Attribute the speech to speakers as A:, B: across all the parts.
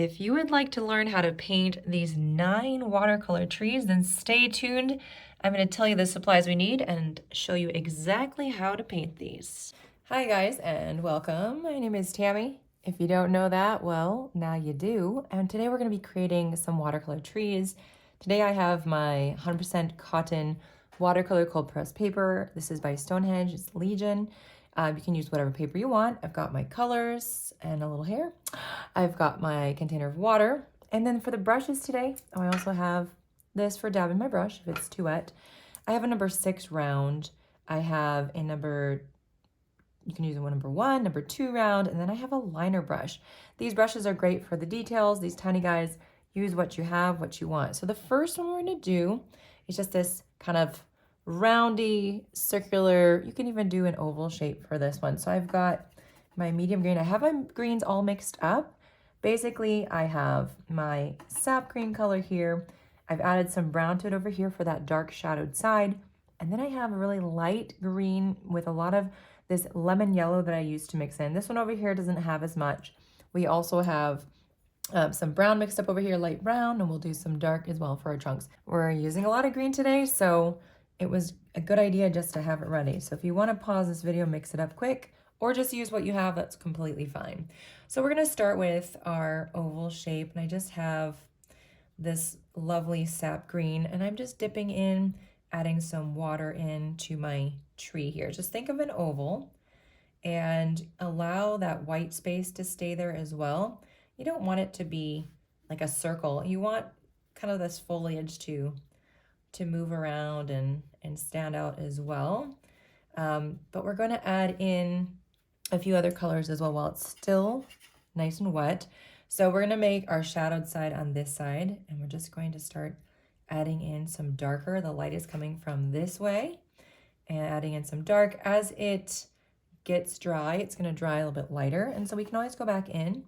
A: If you would like to learn how to paint these 9 watercolor trees, then stay tuned. I'm going to tell you the supplies we need and show you exactly how to paint these. Hi guys and welcome. My name is Tammy. If you don't know that, well, now you do. And today we're going to be creating some watercolor trees. Today I have my 100% cotton watercolor cold pressed paper. This is by Stonehenge, it's Legion. You can use whatever paper you want. I've got my colors and a little hair. I've got my container of water. And then for the brushes today, I also have this for dabbing my brush if it's too wet. I have a number 6 round. I have a number, you can use a number 1, number 2 round, and then I have a liner brush. These brushes are great for the details. These tiny guys, use what you have, what you want. So the first one we're gonna do is just this kind of roundy, circular, you can even do an oval shape for this one. So I've got my medium green. I have my greens all mixed up. Basically, I have my sap green color here. I've added some brown to it over here for that dark shadowed side. And then I have a really light green with a lot of this lemon yellow that I used to mix in. This one over here doesn't have as much. We also have some brown mixed up over here, light brown, and we'll do some dark as well for our chunks. We're using a lot of green today, so it was a good idea just to have it ready. So if you want to pause this video, mix it up quick, or just use what you have, that's completely fine. So we're going to start with our oval shape, and I just have this lovely sap green, and I'm just dipping in, adding some water into my tree here. Just think of an oval and allow that white space to stay there as well. You don't want it to be like a circle. You want kind of this foliage to move around and stand out as well. But we're going to add in a few other colors as well while it's still nice and wet. So we're going to make our shadowed side on this side, and we're just going to start adding in some darker. The light is coming from this way, and adding in some dark. As it gets dry, it's going to dry a little bit lighter, and so we can always go back in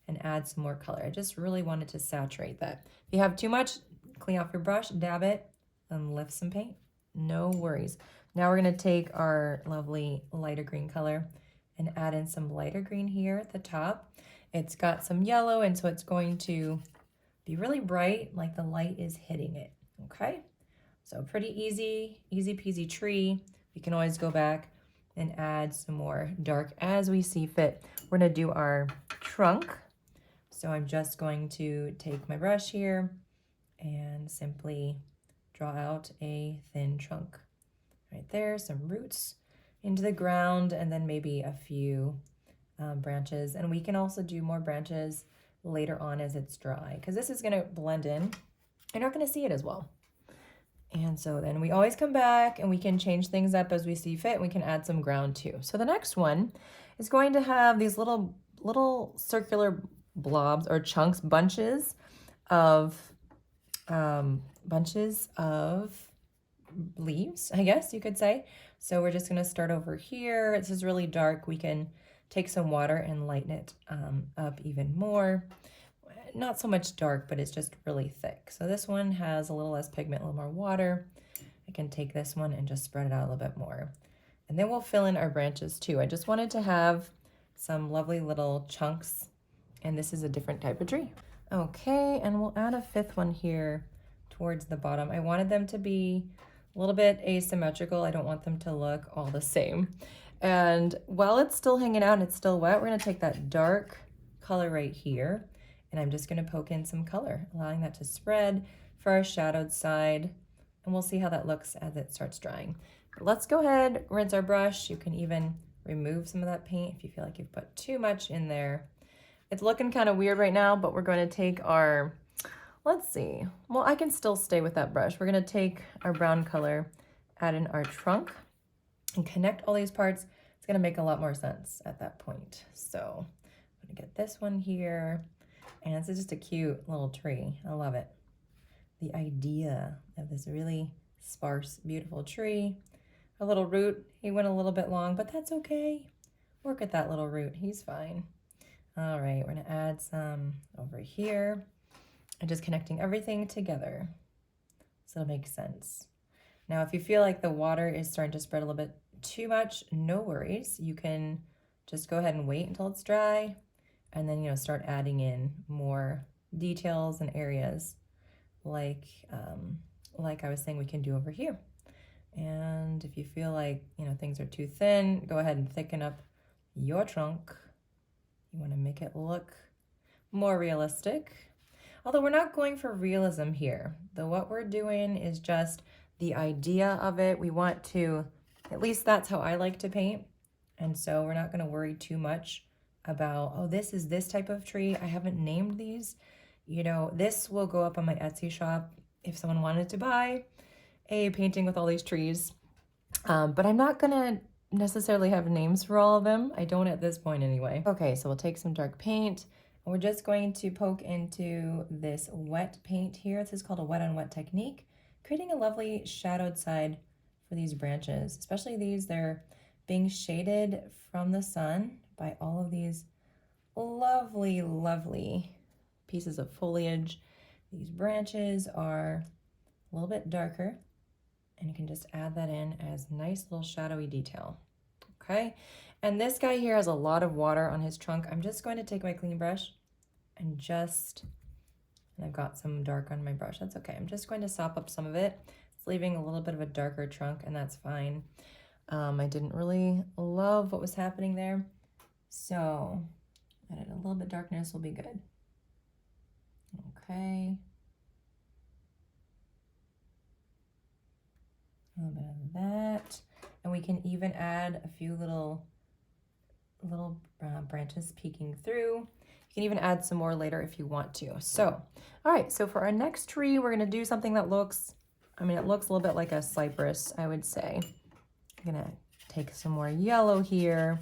A: and add some more color. I just really wanted to saturate that. If you have too much, clean off your brush, dab it, and lift some paint. No worries. Now we're going to take our lovely lighter green color and add in some lighter green here at the top. It's got some yellow, and so it's going to be really bright, like the light is hitting it, okay? So pretty easy peasy tree. We can always go back and add some more dark as we see fit. We're gonna do our trunk. So I'm just going to take my brush here and simply draw out a thin trunk. Right there, some roots into the ground, and then maybe a few branches. And we can also do more branches later on as it's dry, because this is gonna blend in. You're not gonna see it as well. And so then we always come back and we can change things up as we see fit. We can add some ground too. So the next one is going to have these little circular blobs or chunks, bunches of leaves, I guess you could say. So we're just gonna start over here. This is really dark. We can take some water and lighten it up even more. Not so much dark, but it's just really thick. So this one has a little less pigment, a little more water. I can take this one and just spread it out a little bit more. And then we'll fill in our branches too. I just wanted to have some lovely little chunks, and this is a different type of tree. Okay, and we'll add a 5th one here towards the bottom. I wanted them to be a little bit asymmetrical. I don't want them to look all the same. And while it's still hanging out and it's still wet, we're gonna take that dark color right here, and I'm just gonna poke in some color, allowing that to spread for our shadowed side, and we'll see how that looks as it starts drying. But let's go ahead, rinse our brush. You can even remove some of that paint if you feel like you've put too much in there. It's looking kind of weird right now, but we're going to take our, let's see, well, I can still stay with that brush. We're going to take our brown color, add in our trunk, and connect all these parts. It's going to make a lot more sense at that point. So I'm going to get this one here, and it's just a cute little tree. I love it. The idea of this really sparse, beautiful tree. A little root, he went a little bit long, but that's okay. Work at that little root, he's fine. All right, we're gonna add some over here and just connecting everything together so it'll make sense. Now, if you feel like the water is starting to spread a little bit too much, no worries. You can just go ahead and wait until it's dry and then, you know, start adding in more details and areas like I was saying we can do over here. And if you feel like, you know, things are too thin, go ahead and thicken up your trunk. You want to make it look more realistic. Although we're not going for realism here. Though what we're doing is just the idea of it. We want to, at least that's how I like to paint. And so we're not going to worry too much about, oh, this is this type of tree. I haven't named these. You know, this will go up on my Etsy shop if someone wanted to buy a painting with all these trees. But I'm not gonna necessarily have names for all of them. I don't at this point anyway. Okay, so we'll take some dark paint and we're just going to poke into this wet paint here. This is called a wet on wet technique, creating a lovely shadowed side for these branches, especially these. They're being shaded from the sun by all of these lovely, lovely pieces of foliage. These branches are a little bit darker, and you can just add that in as nice little shadowy detail. Okay, and this guy here has a lot of water on his trunk. I'm just going to take my clean brush and I've got some dark on my brush. That's okay. I'm just going to sop up some of it. It's leaving a little bit of a darker trunk, and that's fine. I didn't really love what was happening there, so added a little bit darkness will be good. Okay. A little bit of that, and we can even add a few little branches peeking through. You can even add some more later if you want to. So, all right, so for our next tree, we're gonna do something that looks, I mean, it looks a little bit like a cypress, I would say. I'm gonna take some more yellow here,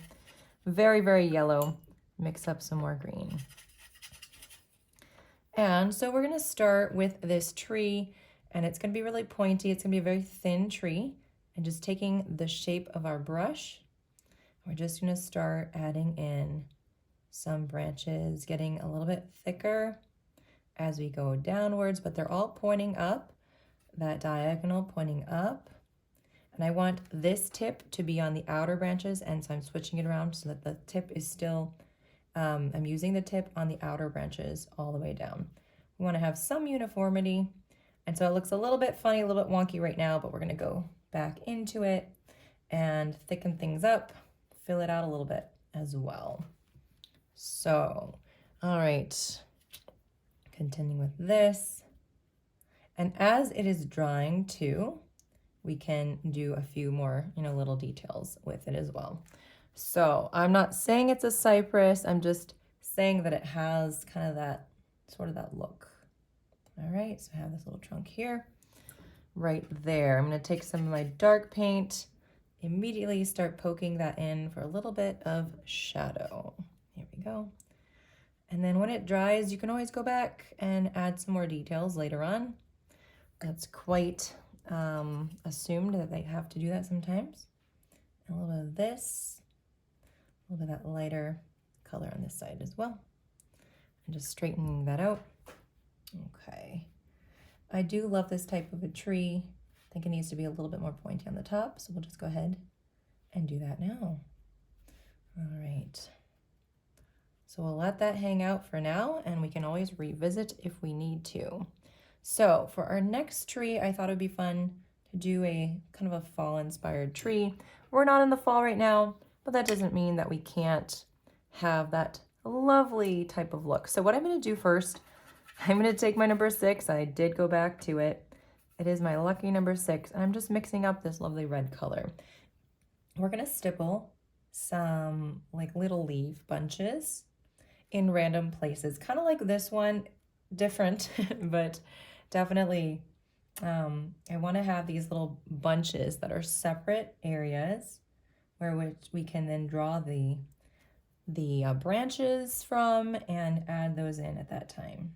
A: very, very yellow, mix up some more green. And so we're gonna start with this tree, and it's gonna be really pointy. It's gonna be a very thin tree. And just taking the shape of our brush, we're just gonna start adding in some branches, getting a little bit thicker as we go downwards, but they're all pointing up, that diagonal pointing up. And I want this tip to be on the outer branches, and so I'm switching it around so that the tip is still, I'm using the tip on the outer branches all the way down. We wanna have some uniformity. And so it looks a little bit funny, a little bit wonky right now, but we're gonna go back into it and thicken things up, fill it out a little bit as well. So, all right, continuing with this. And as it is drying too, we can do a few more, you know, little details with it as well. So I'm not saying it's a cypress, I'm just saying that it has kind of that, sort of that look. All right, so I have this little trunk here, right there. I'm gonna take some of my dark paint, immediately start poking that in for a little bit of shadow. Here we go. And then when it dries, you can always go back and add some more details later on. That's quite assumed that they have to do that sometimes. A little bit of this, a little bit of that lighter color on this side as well. And just straightening that out. Okay, I do love this type of a tree. I think it needs to be a little bit more pointy on the top, so we'll just go ahead and do that now. All right, so we'll let that hang out for now, and we can always revisit if we need to. So for our next tree, I thought it'd be fun to do a kind of a fall-inspired tree. We're not in the fall right now, but that doesn't mean that we can't have that lovely type of look. So what I'm gonna do first, I'm gonna take my number 6. I did go back to it. It is my lucky number 6, and I'm just mixing up this lovely red color. We're gonna stipple some like little leaf bunches in random places, kind of like this one, different, but definitely I wanna have these little bunches that are separate areas where which we can then draw the branches from and add those in at that time.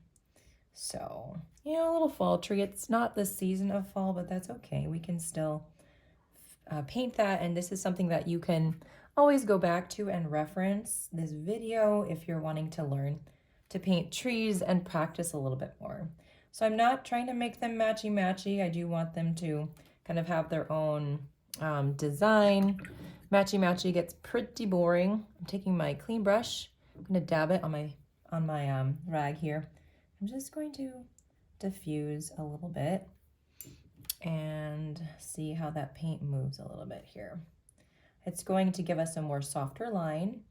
A: So, you know, a little fall tree. It's not the season of fall, but that's okay. We can still paint that, and this is something that you can always go back to and reference this video if you're wanting to learn to paint trees and practice a little bit more. So I'm not trying to make them matchy-matchy. I do want them to kind of have their own design. Matchy-matchy gets pretty boring. I'm taking my clean brush I'm gonna dab it on my rag here. I'm just going to diffuse a little bit and see how that paint moves a little bit here. It's going to give us a more softer line,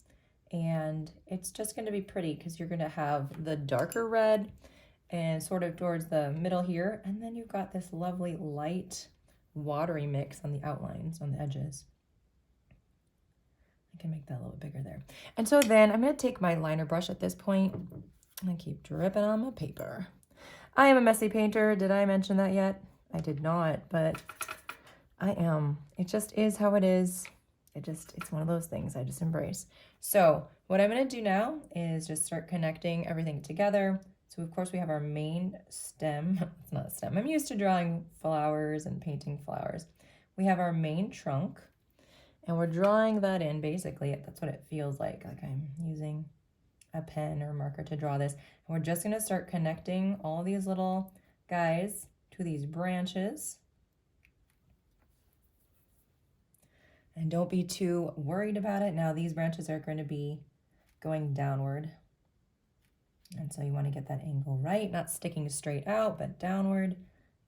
A: and it's just going to be pretty because you're going to have the darker red and sort of towards the middle here, and then you've got this lovely light watery mix on the outlines, on the edges. I can make that a little bigger there. And so then I'm going to take my liner brush at this point and I keep dripping on my paper. I am a messy painter. Did I mention that yet? I did not, but I am. It just is how it is. It's one of those things I just embrace. So what I'm going to do now is just start connecting everything together. So of course we have our main stem. It's not a stem. I'm used to drawing flowers and painting flowers. We have our main trunk, and we're drawing that in basically. That's what it feels like I'm using a pen or marker to draw this. And we're just going to start connecting all these little guys to these branches. And don't be too worried about it. Now these branches are going to be going downward. And so you want to get that angle right, not sticking straight out, but downward.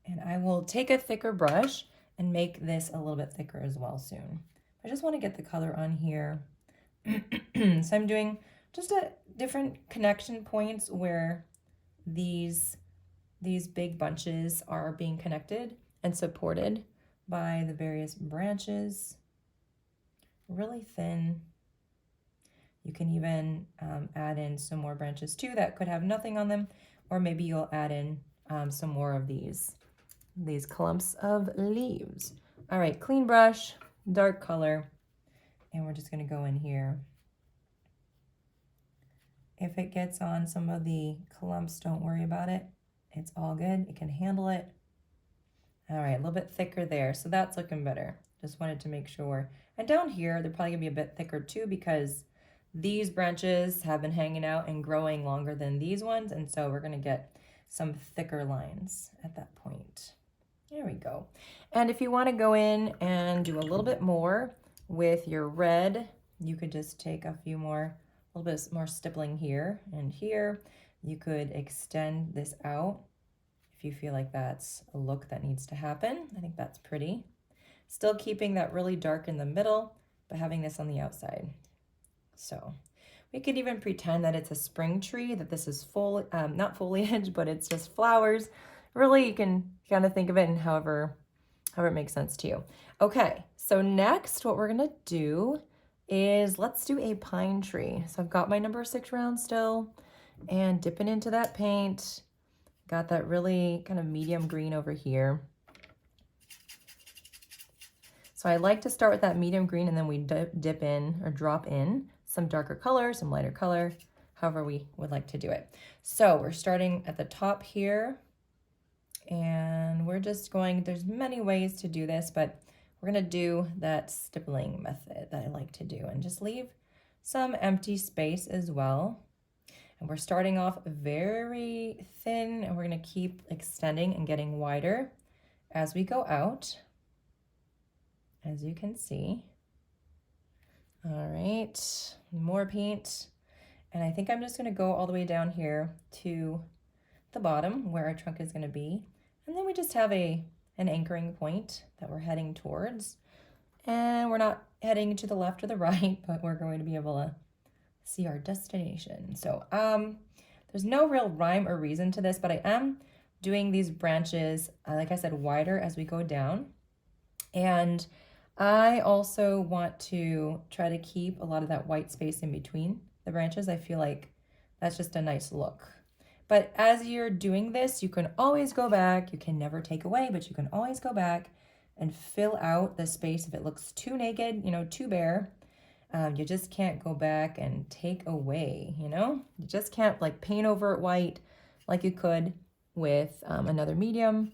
A: And I will take a thicker brush and make this a little bit thicker as well soon. I just want to get the color on here. So I'm doing just a different connection points where these big bunches are being connected and supported by the various branches. Really thin. You can even add in some more branches too that could have nothing on them, or maybe you'll add in some more of these clumps of leaves. All right, clean brush, dark color, and we're just going to go in here. If it gets on some of the clumps, don't worry about it. It's all good. It can handle it. All right, a little bit thicker there, so that's looking better. Just wanted to make sure. And down here, they're probably gonna be a bit thicker too because these branches have been hanging out and growing longer than these ones, and so we're gonna get some thicker lines at that point. There we go. And if you wanna go in and do a little bit more with your red, you could just take a little bit more stippling here and here. You could extend this out if you feel like that's a look that needs to happen. I think that's pretty. Still keeping that really dark in the middle, but having this on the outside. So we could even pretend that it's a spring tree, that this is not foliage, but it's just flowers. Really, you can kind of think of it in however it makes sense to you. Okay, so next what we're gonna do is let's do a pine tree. So I've got my number 6 round still and dipping into that paint. Got that really kind of medium green over here. So I like to start with that medium green and then we dip in or drop in some darker color, some lighter color, however we would like to do it. So we're starting at the top here and we're just going, there's many ways to do this, but we're gonna do that stippling method that I like to do and just leave some empty space as well. And we're starting off very thin and we're gonna keep extending and getting wider as we go out, as you can see. All right, more paint. And I think I'm just gonna go all the way down here to the bottom where our trunk is gonna be. And then we just have an anchoring point that we're heading towards. And we're not heading to the left or the right, but we're going to be able to see our destination. So there's no real rhyme or reason to this, but I am doing these branches, like I said, wider as we go down. And I also want to try to keep a lot of that white space in between the branches. I feel like that's just a nice look. But as you're doing this, you can always go back. You can never take away, but you can always go back and fill out the space if it looks too naked, too bare. You just can't go back and take away, You just can't like paint over it white like you could with another medium,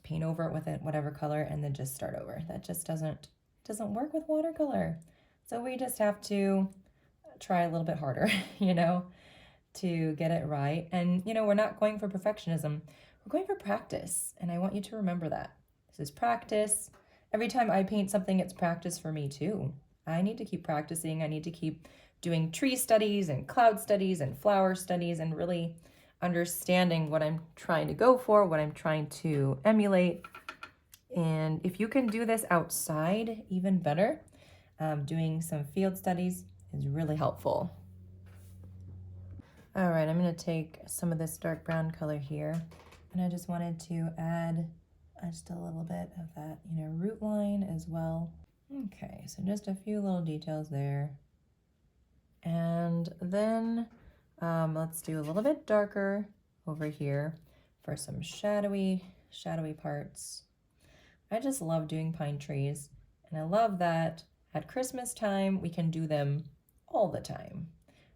A: paint over it with whatever color, and then just start over. That just doesn't work with watercolor. So we just have to try a little bit harder, to get it right. And, we're not going for perfectionism. We're going for practice. And I want you to remember that. This is practice. Every time I paint something, it's practice for me too. I need to keep practicing. I need to keep doing tree studies and cloud studies and flower studies and really understanding what I'm trying to go for, what I'm trying to emulate. And if you can do this outside, even better. Doing some field studies is really helpful. All right, I'm gonna take some of this dark brown color here, and I just wanted to add just a little bit of that, root line as well. Okay, so just a few little details there. And then let's do a little bit darker over here for some shadowy parts. I just love doing pine trees, and I love that at Christmas time we can do them all the time.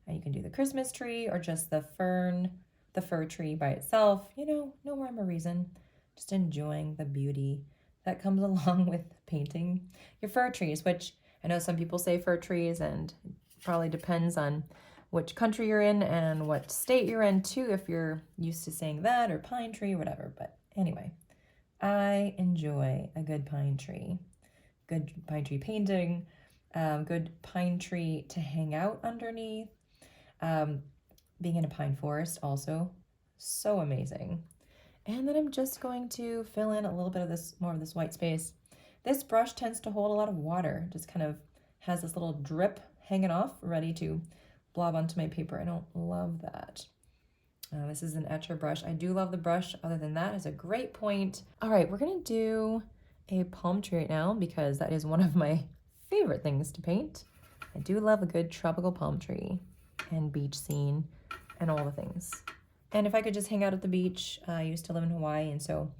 A: And you can do the Christmas tree or just the fir tree by itself, no rhyme or reason, just enjoying the beauty that comes along with painting your fir trees, which I know some people say fir trees, and it probably depends on which country you're in and what state you're in too, if you're used to saying that, or pine tree, whatever. But anyway, I enjoy a good pine tree painting, good pine tree to hang out underneath. Being in a pine forest also so amazing. And then I'm just going to fill in a little bit of more of this white space. This brush tends to hold a lot of water, just kind of has this little drip hanging off, ready to blob onto my paper. I don't love that. This is an etcher brush. I do love the brush. Other than that, it's a great point. All right, we're gonna do a palm tree right now because that is one of my favorite things to paint. I do love a good tropical palm tree and beach scene and all the things. And if I could just hang out at the beach, I used to live in Hawaii, and so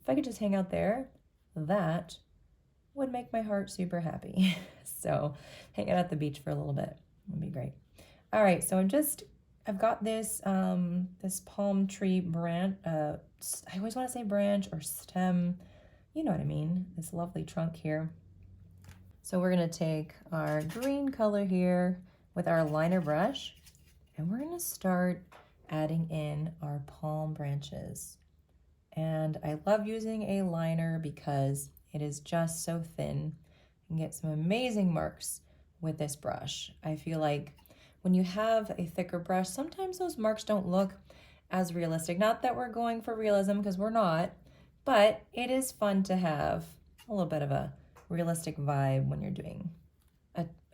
A: if I could just hang out there, that would make my heart super happy. So hang out at the beach for a little bit would be great. All right, so I've got this this palm tree branch. I always want to say branch or stem. You know what I mean. This lovely trunk here. So we're gonna take our green color here with our liner brush, and we're gonna start adding in our palm branches. And I love using a liner because it is just so thin. You can get some amazing marks with this brush. I feel like when you have a thicker brush, sometimes those marks don't look as realistic. Not that we're going for realism, because we're not, but it is fun to have a little bit of a realistic vibe when you're doing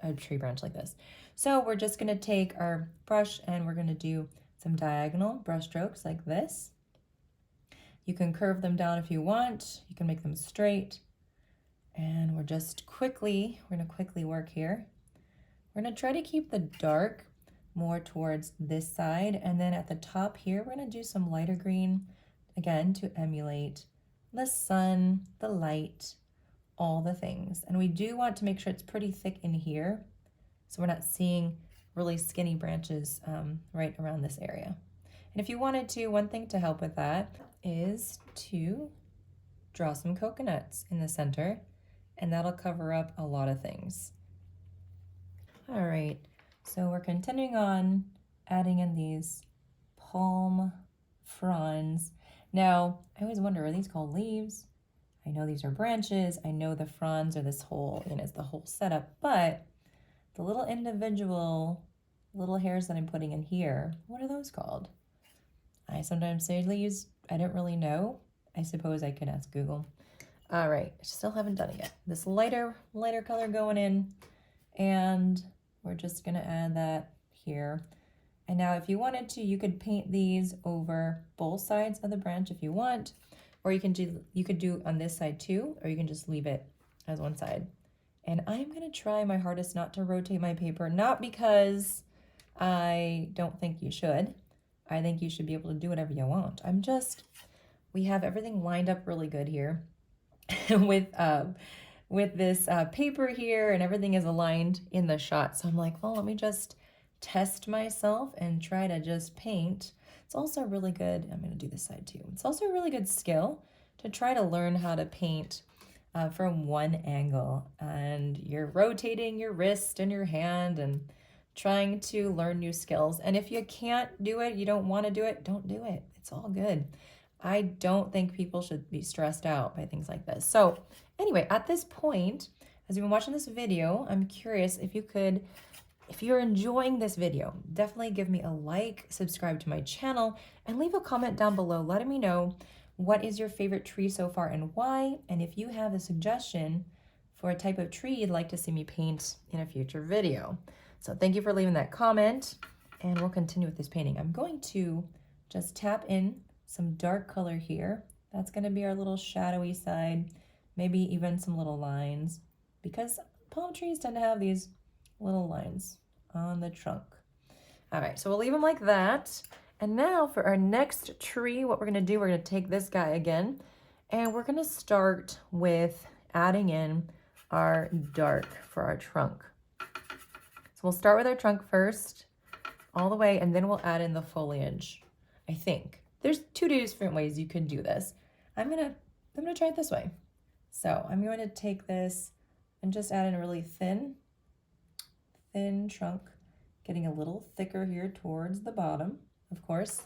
A: a tree branch like this. So we're just gonna take our brush and we're gonna do some diagonal brush strokes like this. You can curve them down if you want. You can make them straight. And we're gonna quickly work here. We're gonna try to keep the dark more towards this side. And then at the top here, we're gonna do some lighter green, again, to emulate the sun, the light, all the things. And we do want to make sure it's pretty thick in here, so we're not seeing really skinny branches right around this area. And if you wanted to, one thing to help with that is to draw some coconuts in the center, and that'll cover up a lot of things. All right, so we're continuing on adding in these palm fronds. Now, I always wonder, are these called leaves? I know these are branches. I know the fronds are this whole, it's the whole setup, but the little individual little hairs that I'm putting in here, what are those called? I sometimes say leaves. I don't really know. I suppose I could ask Google. All right, still haven't done it yet. This lighter color going in, and we're just gonna add that here. And now if you wanted to, you could paint these over both sides of the branch if you want, or you could do on this side too, or you can just leave it as one side. And I'm gonna try my hardest not to rotate my paper, not because I don't think you should. I think you should be able to do whatever you want. We have everything lined up really good here with this paper here, and everything is aligned in the shot. So I'm like, well, let me just test myself and try to just paint. It's also really good, I'm gonna do this side too. It's also a really good skill to try to learn how to paint from one angle, and you're rotating your wrist and your hand and trying to learn new skills. And if you can't do it, you don't want to do it, don't do it. It's all good. I don't think people should be stressed out by things like this. So anyway, at this point, as you've been watching this video, I'm curious if you could If you're enjoying this video, definitely give me a like, subscribe to my channel, and leave a comment down below letting me know what is your favorite tree so far and why, and if you have a suggestion for a type of tree you'd like to see me paint in a future video. So thank you for leaving that comment, and we'll continue with this painting. I'm going to just tap in some dark color here. That's going to be our little shadowy side, maybe even some little lines, because palm trees tend to have these little lines on the trunk. All right, so we'll leave them like that. And now for our next tree, what we're gonna do, we're gonna take this guy again, and we're gonna start with adding in our dark for our trunk. So we'll start with our trunk first, all the way, and then we'll add in the foliage, I think. There's two different ways you can do this. I'm gonna try it this way. So I'm going to take this and just add in a really thin trunk, getting a little thicker here towards the bottom, of course.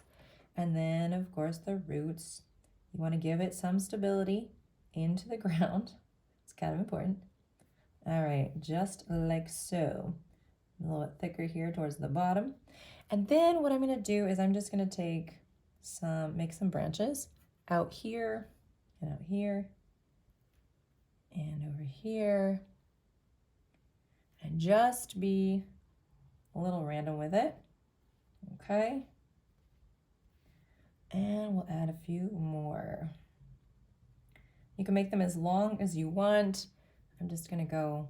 A: And then, of course, the roots. You want to give it some stability into the ground. It's kind of important. All right, just like so. A little bit thicker here towards the bottom. And then what I'm going to do is I'm just going to make some branches out here and out here and over here. And just be a little random with it, okay? And we'll add a few more. You can make them as long as you want. I'm just gonna go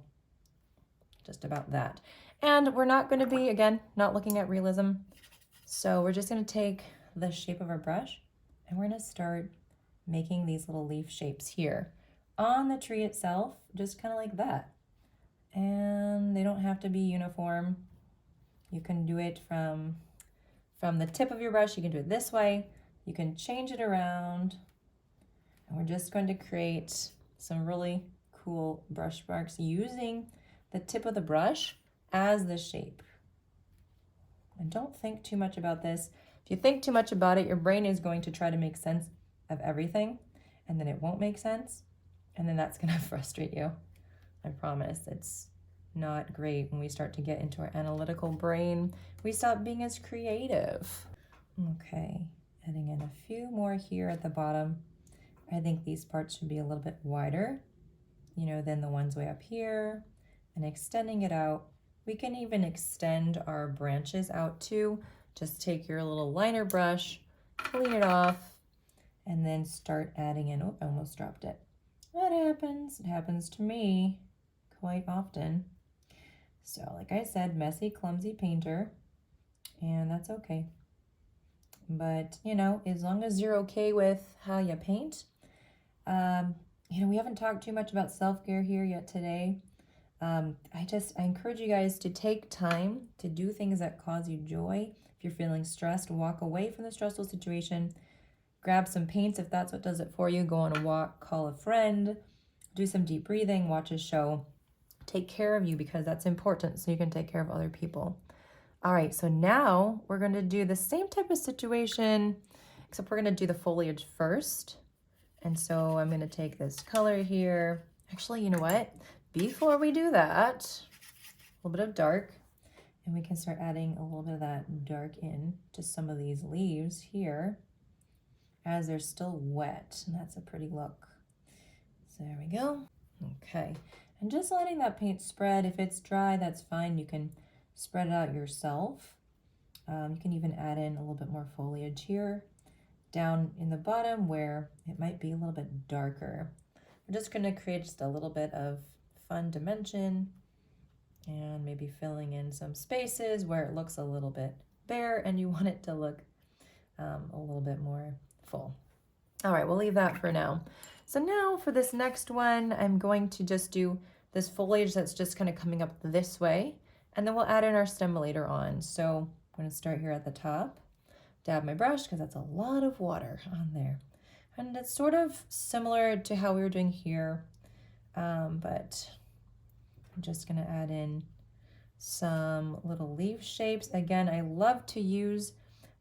A: just about that. And we're not gonna be, again, not looking at realism. So we're just gonna take the shape of our brush and we're gonna start making these little leaf shapes here on the tree itself, just kind of like that. And they don't have to be uniform. You can do it from the tip of your brush. You can do it this way. You can change it around. And we're just going to create some really cool brush marks using the tip of the brush as the shape. And don't think too much about this. If you think too much about it, your brain is going to try to make sense of everything, and then it won't make sense, and then that's going to frustrate you. I promise. It's not great when we start to get into our analytical brain. We stop being as creative. Okay, adding in a few more here at the bottom. I think these parts should be a little bit wider, than the ones way up here, and extending it out. We can even extend our branches out too. Just take your little liner brush, clean it off, and then start adding in. Oh, I almost dropped it. That happens. It happens to me quite often. So like I said, messy, clumsy painter, and that's okay. But, as long as you're okay with how you paint, we haven't talked too much about self-care here yet today. I encourage you guys to take time to do things that cause you joy. If you're feeling stressed, walk away from the stressful situation. Grab some paints if that's what does it for you. Go on a walk, call a friend, do some deep breathing, watch a show. Take care of you because that's important so you can take care of other people. All right, so now we're going to do the same type of situation, except we're going to do the foliage first. And so I'm going to take this color here. Actually, you know what? Before we do that, a little bit of dark, and we can start adding a little bit of that dark in to some of these leaves here as they're still wet, and that's a pretty look. So there we go. Okay, and just letting that paint spread. If it's dry, that's fine. You can spread it out yourself. You can even add in a little bit more foliage here, down in the bottom where it might be a little bit darker. We're just gonna create just a little bit of fun dimension and maybe filling in some spaces where it looks a little bit bare and you want it to look a little bit more full. All right, we'll leave that for now. So now for this next one, I'm going to just do this foliage that's just kind of coming up this way, and then we'll add in our stem later on. So I'm going to start here at the top, dab my brush because that's a lot of water on there. And it's sort of similar to how we were doing here, but I'm just going to add in some little leaf shapes. Again, I love to use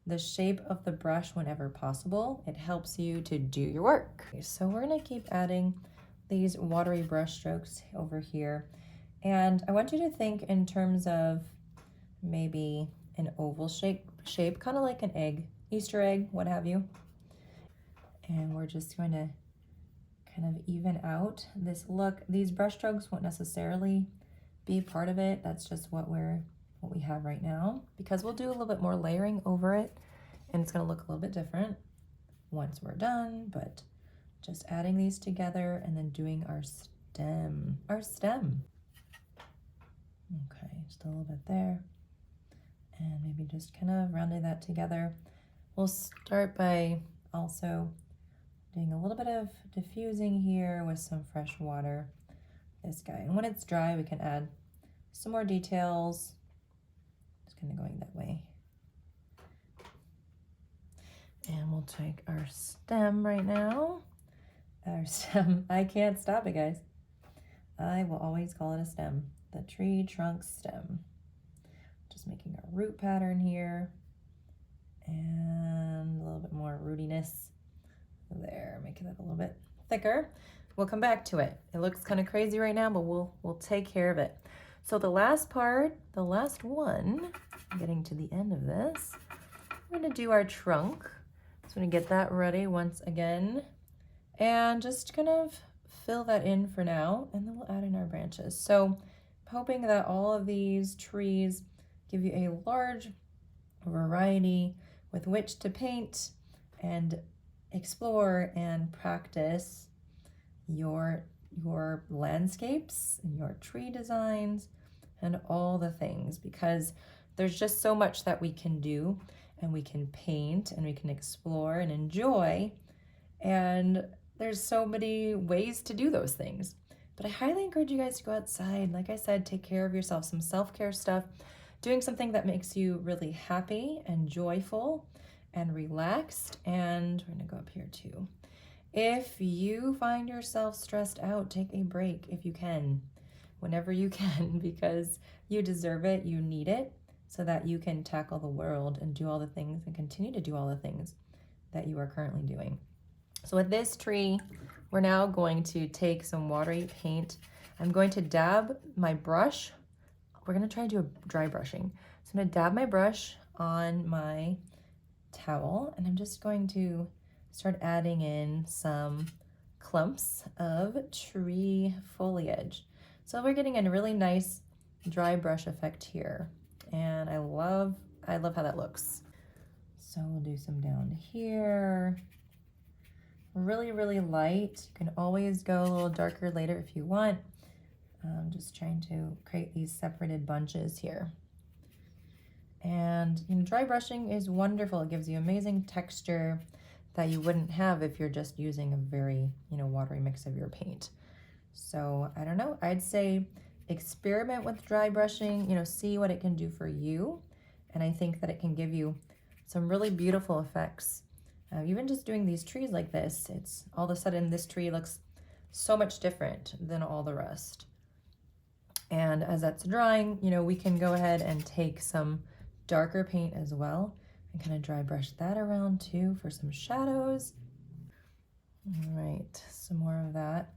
A: the shape of the brush whenever possible. It helps you to do your work. So we're gonna keep adding these watery brush strokes over here. And I want you to think in terms of maybe an oval shape, kind of like an egg, Easter egg, what have you. And we're just going to kind of even out this look. These brush strokes won't necessarily be part of it. That's just what we have right now, because we'll do a little bit more layering over it and it's going to look a little bit different once we're done. But just adding these together and then doing our stem. Okay, just a little bit there. And maybe just kind of rounding that together. We'll start by also doing a little bit of diffusing here with some fresh water, this guy. And when it's dry, we can add some more details. Just kind of going that way. And we'll take our stem right now. Our stem, I can't stop it, guys. I will always call it a stem. The tree trunk stem. Just making a root pattern here. And a little bit more rootiness there, making it a little bit thicker. We'll come back to it. It looks kind of crazy right now, but we'll take care of it. So the last part, the last one, getting to the end of this, we're gonna do our trunk. So I'm gonna get that ready once again and just kind of fill that in for now, and then we'll add in our branches. So I'm hoping that all of these trees give you a large variety with which to paint and explore and practice your landscapes and your tree designs and all the things, because there's just so much that we can do, and we can paint and we can explore and enjoy, and there's so many ways to do those things. But I highly encourage you guys to go outside. Like I said, take care of yourself, some self-care stuff, doing something that makes you really happy and joyful and relaxed. And we're gonna go up here too. If you find yourself stressed out, take a break if you can, whenever you can, because you deserve it, you need it, so that you can tackle the world and do all the things and continue to do all the things that you are currently doing. So with this tree, we're now going to take some watery paint. I'm going to dab my brush. We're gonna try to do a dry brushing. So I'm gonna dab my brush on my towel, and I'm just going to start adding in some clumps of tree foliage. So we're getting a really nice dry brush effect here. And I love how that looks. So we'll do some down here. Really, really light. You can always go a little darker later if you want. I'm just trying to create these separated bunches here. And dry brushing is wonderful. It gives you amazing texture that you wouldn't have if you're just using a very, watery mix of your paint. So I don't know, I'd say experiment with dry brushing, see what it can do for you. And I think that it can give you some really beautiful effects. Even just doing these trees like this, it's all of a sudden this tree looks so much different than all the rest. And as that's drying, we can go ahead and take some darker paint as well and kind of dry brush that around too for some shadows. All right, some more of that.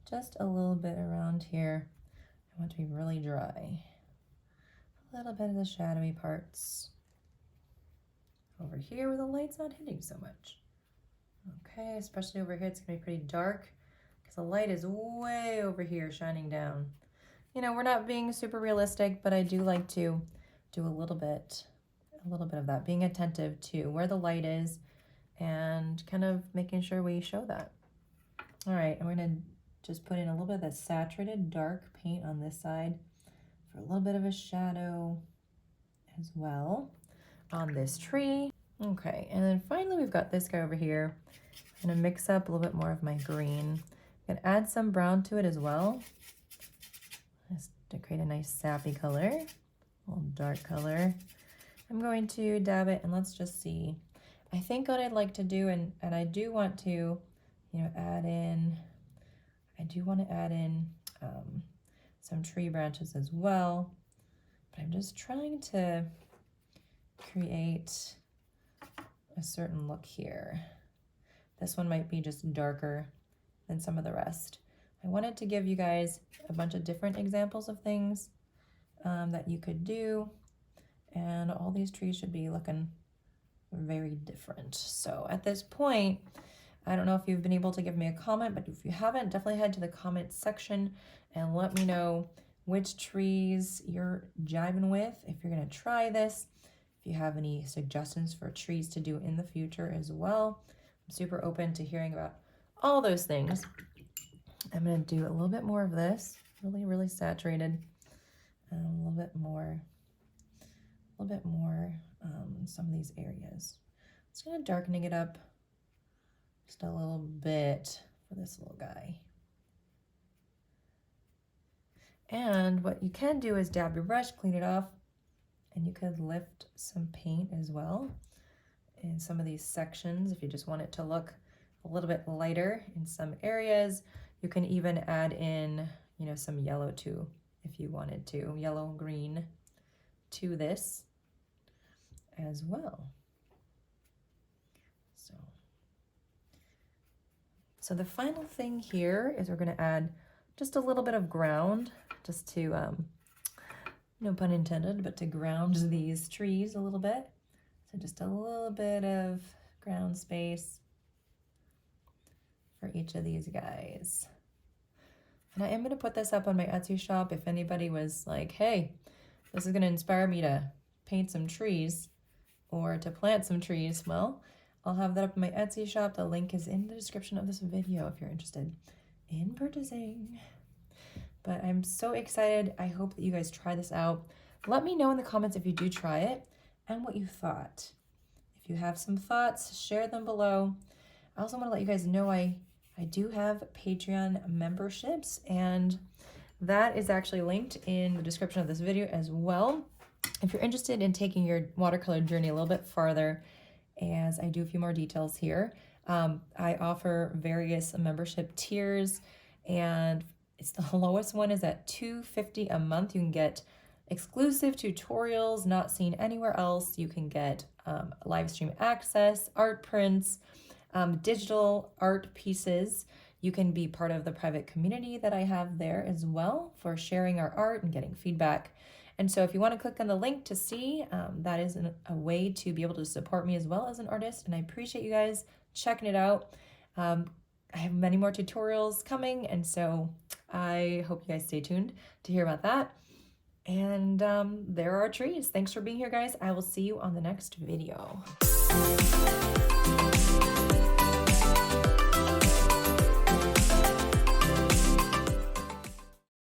A: Just a little bit around here. I want to be really dry. A little bit of the shadowy parts. Over here where the light's not hitting so much. Okay, especially over here, it's gonna be pretty dark because the light is way over here shining down. We're not being super realistic, but I do like to do a little bit of that, being attentive to where the light is and kind of making sure we show that. All right, and we're gonna just put in a little bit of that saturated dark paint on this side for a little bit of a shadow as well on this tree. Okay, and then finally we've got this guy over here. I'm gonna mix up a little bit more of my green. I'm gonna add some brown to it as well, just to create a nice sappy color, a little dark color. I'm going to dab it, and let's just see. I think what I'd like to do, and I do want to, add in some tree branches as well, but I'm just trying to create a certain look here. This one might be just darker than some of the rest. I wanted to give you guys a bunch of different examples of things that you could do. and all these trees should be looking very different. So at this point, I don't know if you've been able to give me a comment, but if you haven't, definitely head to the comment section and let me know which trees you're jiving with, if you're gonna try this, if you have any suggestions for trees to do in the future as well. I'm super open to hearing about all those things. I'm gonna do a little bit more of this, really saturated, a little bit more some of these areas. Just kind of darkening it up just a little bit for this little guy. And what you can do is dab your brush, clean it off, and you could lift some paint as well in some of these sections if you just want it to look a little bit lighter in some areas. You can even add in, you know, some yellow too, if you wanted to, yellow, green to this as well. So the final thing here is we're going to add just a little bit of ground, just to, no pun intended, but to ground these trees a little bit. So just a little bit of ground space for each of these guys. And I am going to put this up on my Etsy shop if anybody was like, hey, this is going to inspire me to paint some trees or to plant some trees. Well, I'll have that up in my Etsy shop. The link is in the description of this video if you're interested in purchasing. But I'm so excited. I hope that you guys try this out. Let me know in the comments if you do try it and what you thought. If you have some thoughts, share them below. I also want to let you guys know I do have Patreon memberships, and that is actually linked in the description of this video as well. If you're interested in taking your watercolor journey a little bit farther, as I do a few more details here, I offer various membership tiers, and it's the lowest one is at $2.50 a month. You can get exclusive tutorials not seen anywhere else. You can get live stream access, art prints, digital art pieces. You can be part of the private community that I have there as well for sharing our art and getting feedback. And so if you want to click on the link to see, that is a way to be able to support me as well as an artist. And I appreciate you guys checking it out. I have many more tutorials coming, and so I hope you guys stay tuned to hear about that. And there are trees. Thanks for being here, guys. I will see you on the next video.